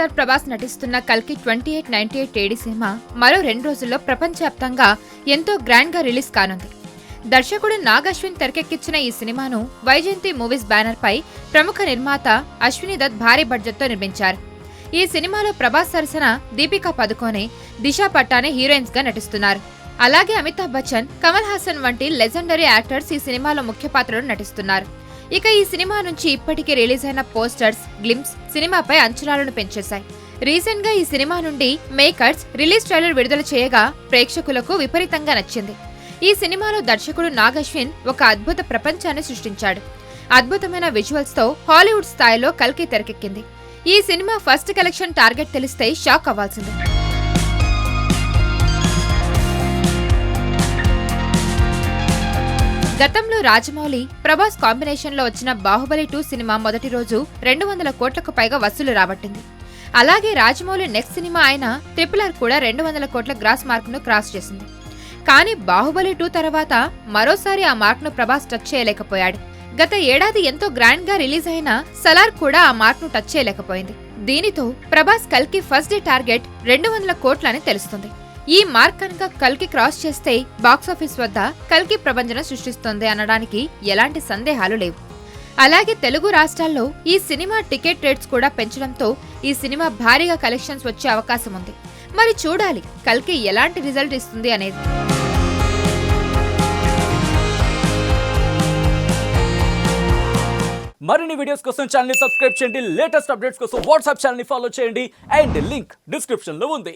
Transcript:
Star Prabhas నటిస్తున్న కల్కి 2898 AD cinema మరో 2 రోజుల్లో ప్రపంచవ్యాప్తంగా ఎంతో గ్రాండ్ గా రిలీజ్ కానుంది. దర్శకుడు నాగ్ అశ్విన్ తెరకెక్కించిన ఈ సినిమాను వైజయంతి మూవీస్ బ్యానర్ పై ప్రముఖ నిర్మాత అశ్విని దత్ భారీ బడ్జెట్ తో నిర్మించారు. ఈ సినిమాలో ప్రభాస్ సరసన దీపికా పదుకోనే, దిశా పటాని హీరోయిన్స్ గా నటిస్తున్నారు. అలాగే అమితాబ్ బచ్చన్, కమల్ హాసన్ వంటి లెజెండరీ యాక్టర్స్ ఈ సినిమాలో ముఖ్య పాత్రలో నటిస్తున్నారు. ఇక ఈ సినిమా నుంచి ఇప్పటికే రిలీజ్ అయిన పోస్టర్స్, గ్లింప్స్ సినిమాపై అంచనాలను పెంచేశాయి. రీసెంట్ గా ఈ సినిమా నుండి మేకర్స్ రిలీజ్ ట్రైలర్ విడుదల చేయగా ప్రేక్షకులకు విపరీతంగా నచ్చింది. ఈ సినిమాలో దర్శకుడు నాగ్ అశ్విన్ ఒక అద్భుత ప్రపంచాన్ని సృష్టించాడు. అద్భుతమైన విజువల్స్ తో హాలీవుడ్ స్థాయిలో కల్కి తెరకెక్కింది. ఈ సినిమా ఫస్ట్ కలెక్షన్ టార్గెట్ తెలిస్తే షాక్ అవ్వాల్సిందే. గతంలో రాజమౌళి, ప్రభాస్ కాంబినేషన్ లో వచ్చిన బాహుబలి 2 సినిమా మొదటి రోజు 200 కోట్లకు పైగా వసూలు రాబట్టింది. అలాగే రాజమౌళి నెక్స్ట్ సినిమా అయిన RRR కూడా 200 కోట్ల గ్రాస్ మార్క్ ను క్రాస్ చేసింది. కానీ బాహుబలి 2 తర్వాత మరోసారి ఆ మార్క్ ను ప్రభాస్ టచ్ చేయలేకపోయాడు. గత ఏడాది ఎంతో గ్రాండ్ గా రిలీజ్ అయిన సలార్ కూడా ఆ మార్క్ ను టచ్ చేయలేకపోయింది. దీనితో ప్రభాస్ కల్కి ఫస్ట్ డే టార్గెట్ 200 కోట్లని తెలుస్తుంది. ఈ మార్క్ కనుక కల్కి క్రాస్ చేస్తే బాక్సాఫీస్ వద్ద కల్కి ప్రభంజనం సృష్టిస్తుంది అనడానికి ఎలాంటి సందేహాలు లేవు. అలాగే తెలుగు రాష్ట్రాల్లో ఈ సినిమా టికెట్ రేట్స్ కూడా పెంచడంతో ఈ సినిమా భారీగా కలెక్షన్స్ వచ్చే అవకాశం ఉంది. మరి చూడాలి కల్కి ఎలాంటి రిజల్ట్ ఇస్తుంది అనేది. మరిన్ని వీడియోస్ కోసం ఛానల్ ని సబ్స్క్రైబ్ చేయండి. లేటెస్ట్ అప్డేట్స్ కోసం వాట్సాప్ ఛానల్ ని ఫాలో చేయండి. అండ్ లింక్ డిస్క్రిప్షన్ లో ఉంది.